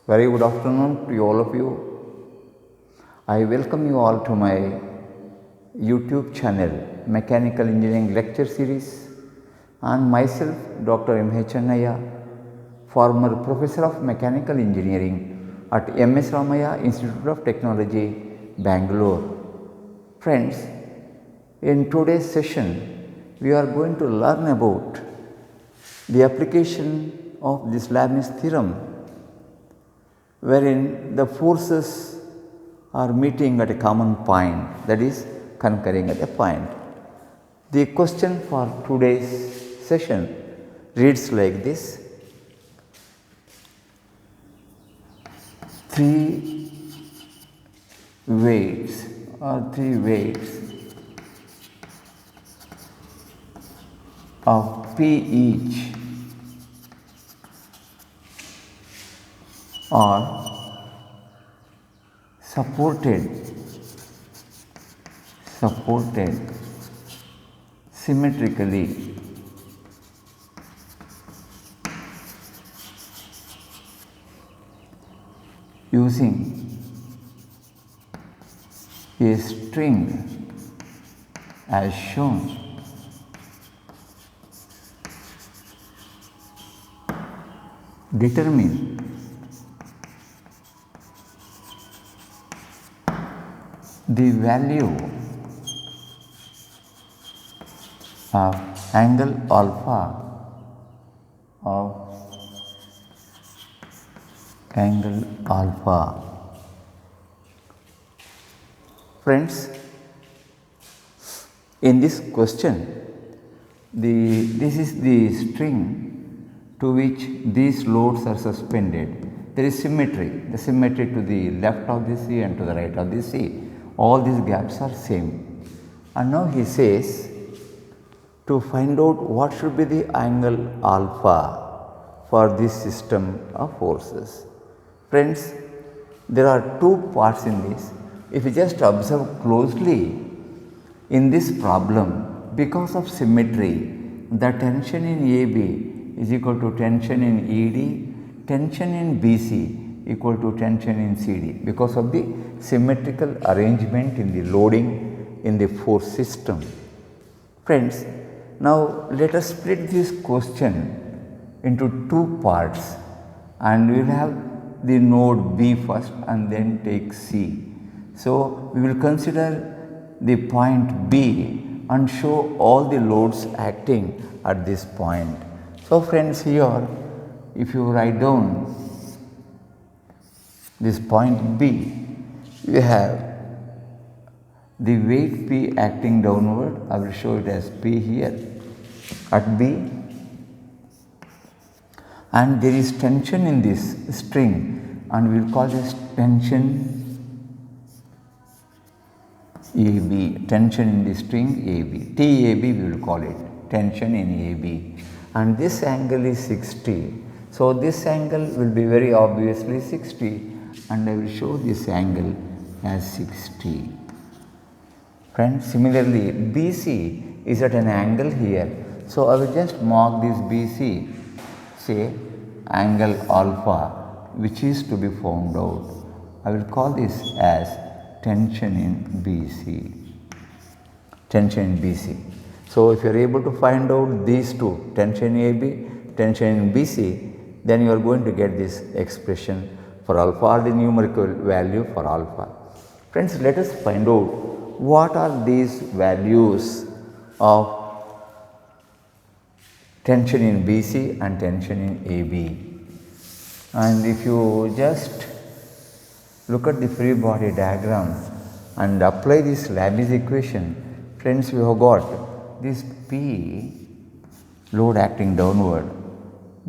Very good afternoon to all of you. I welcome you all to my YouTube channel, Mechanical Engineering Lecture Series, and myself, Dr. M.H. Chennaya, former Professor of Mechanical Engineering at M.S. Ramaya Institute of Technology, Bangalore. Friends, in today's session, we are going to learn about the application of this Leibniz theorem, wherein the forces are meeting at a common point, that is concurring at a point. The question for today's session reads like this: three weights of P each are supported symmetrically using a string as shown. Determine the value of angle alpha. Friends, in this question, this is the string to which these loads are suspended. There is symmetry, the symmetry to the left of the C and to the right of the C. All these gaps are same. And now he says to find out what should be the angle alpha for this system of forces. Friends, there are two parts in this. If you just observe closely in this problem, because of symmetry, the tension in AB is equal to tension in ED, tension in BC equal to tension in CD, because of the symmetrical arrangement in the loading in the force system. Friends, now let us split this question into two parts, and we will have the node B first and then take C. So, we will consider the point B and show all the loads acting at this point. So, friends, here if you write down this point B, you have the weight P acting downward. I will show it as P here at B, and there is tension in this string, and we will call this tension AB, tension in the string AB, TAB we will call it, tension in AB, and this angle is 60. So, this angle will be very obviously 60, and I will show this angle as 60. Friends, similarly BC is at an angle here. So, I will just mark this BC, say angle alpha, which is to be found out. I will call this as tension in BC. So, if you are able to find out these two, tension in AB, tension in BC, then you are going to get this expression for alpha, or the numerical value for alpha. Friends, let us find out what are these values of tension in BC and tension in AB. And if you just look at the free body diagram and apply this Leibniz equation, friends, we have got this P load acting downward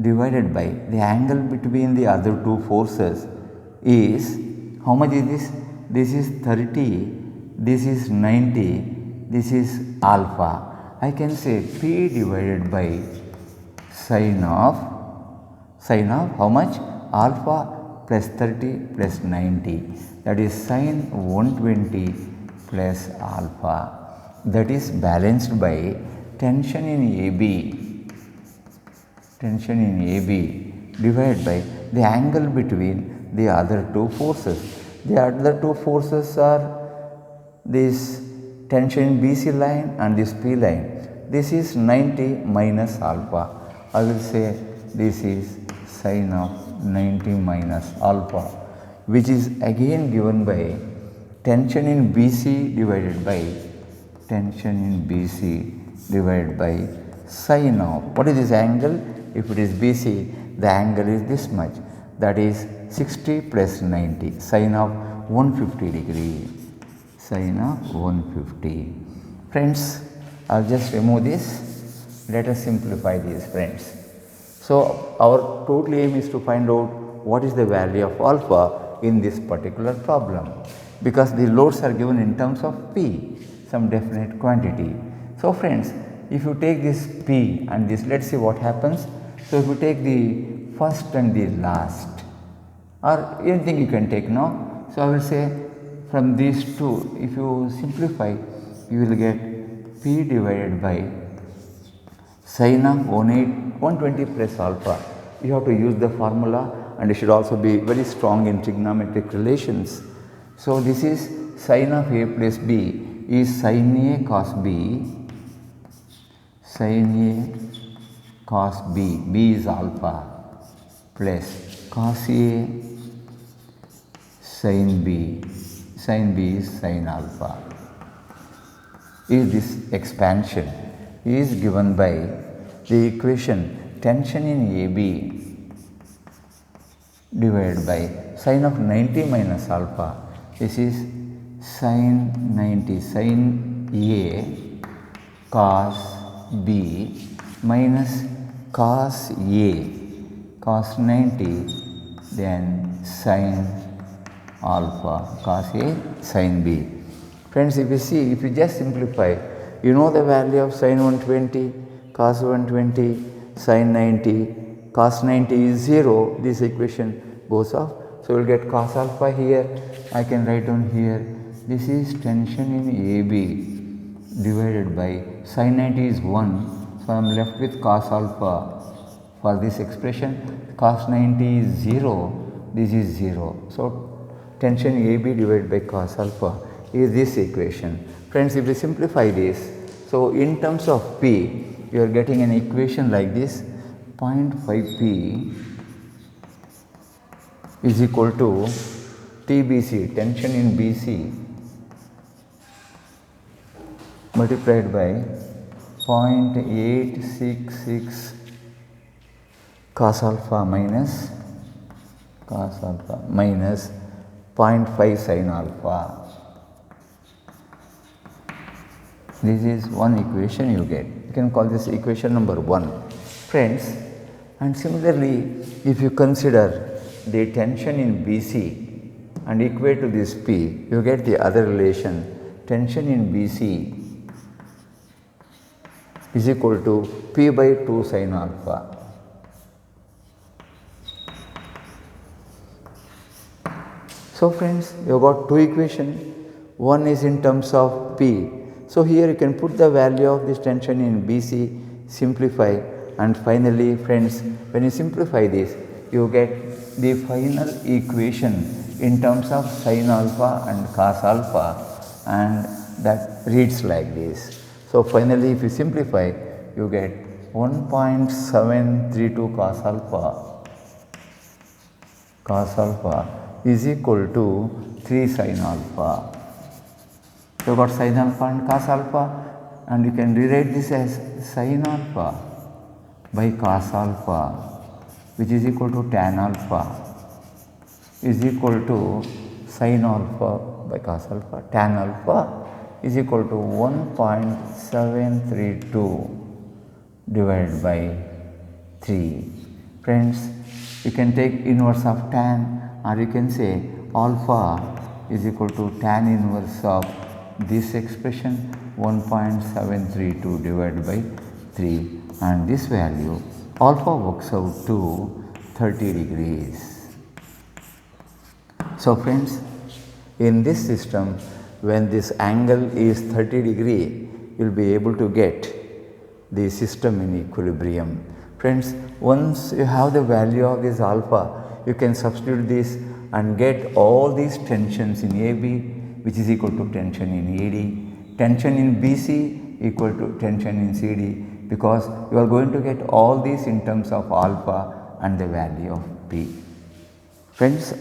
divided by the angle between the other two forces is, how much is this? This is 30, this is 90, this is alpha. I can say P divided by sine of how much? Alpha plus 30 plus 90, that is sine 120 plus alpha, that is balanced by tension in AB divided by the angle between the other two forces. The other two forces are this tension in BC line and this P line. This is 90 minus alpha. I will say this is sine of 90 minus alpha, which is again given by tension in BC divided by sine of, what is this angle? If it is BC, the angle is this much, that is 60 plus 90, sine of 150 degree, sine of 150. Friends, I will just remove this. Let us simplify these, friends. So, our total aim is to find out what is the value of alpha in this particular problem, because the loads are given in terms of P, some definite quantity. So, friends, if you take this P and this, let us see what happens. So, if you take the first and the last, or anything you can take now. So, I will say from these two, if you simplify, you will get P divided by sine of 120 plus alpha. You have to use the formula, and you should also be very strong in trigonometric relations. So, this is sine of A plus B is sine A cos B, sine A cos B, B is alpha, plus cos A sin B is sin alpha. Is this expansion is given by the equation tension in AB divided by sine of 90 minus alpha. This is sin 90 sin A cos B minus cos A cos 90 then sin alpha cos A sin B. Friends, if you see, if you just simplify, you know the value of sin 120, cos 120, sin 90, cos 90 is 0, this equation goes off. So, we will get cos alpha here, I can write down here, this is tension in AB divided by sin 90 is 1. So, I am left with cos alpha for this expression, cos 90 is 0, this is 0. So, tension AB divided by cos alpha is this equation. Friends, if we simplify this, so in terms of P, you are getting an equation like this, 0.5 P is equal to TBC, tension in BC, multiplied by 0.866 cos alpha minus 0.5 sin alpha. This is one equation you get. You can call this equation number 1. Friends, and similarly, if you consider the tension in BC and equate to this P, you get the other relation, tension in BC is equal to P by 2 sin alpha. So, friends, you have got two equations. One is in terms of P. So, here you can put the value of this tension in BC, simplify, and finally, friends, when you simplify this, you get the final equation in terms of sin alpha and cos alpha, and that reads like this. So, finally, if you simplify, you get 1.732 cos alpha is equal to 3 sin alpha. So, you got sin alpha and cos alpha, and you can rewrite this as sin alpha by cos alpha, which is equal to tan alpha is equal to sin alpha by cos alpha. Tan alpha is equal to 1.732 divided by 3. Friends, you can take inverse of tan, or you can say alpha is equal to tan inverse of this expression 1.732 divided by 3, and this value alpha works out to 30 degrees. So, friends, in this system, when this angle is 30 degree, you will be able to get the system in equilibrium. Friends, once you have the value of this alpha, you can substitute this and get all these tensions in AB, which is equal to tension in AD, tension in BC equal to tension in CD, because you are going to get all these in terms of alpha and the value of P. Friends,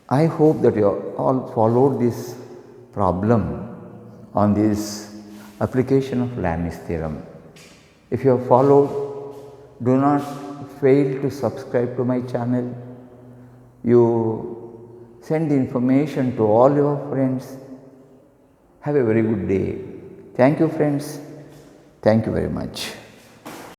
I hope that you all followed this problem on this application of Lami's theorem. If you have followed, do not fail to subscribe to my channel. You send the information to all your friends. Have a very good day. Thank you, friends. Thank you very much.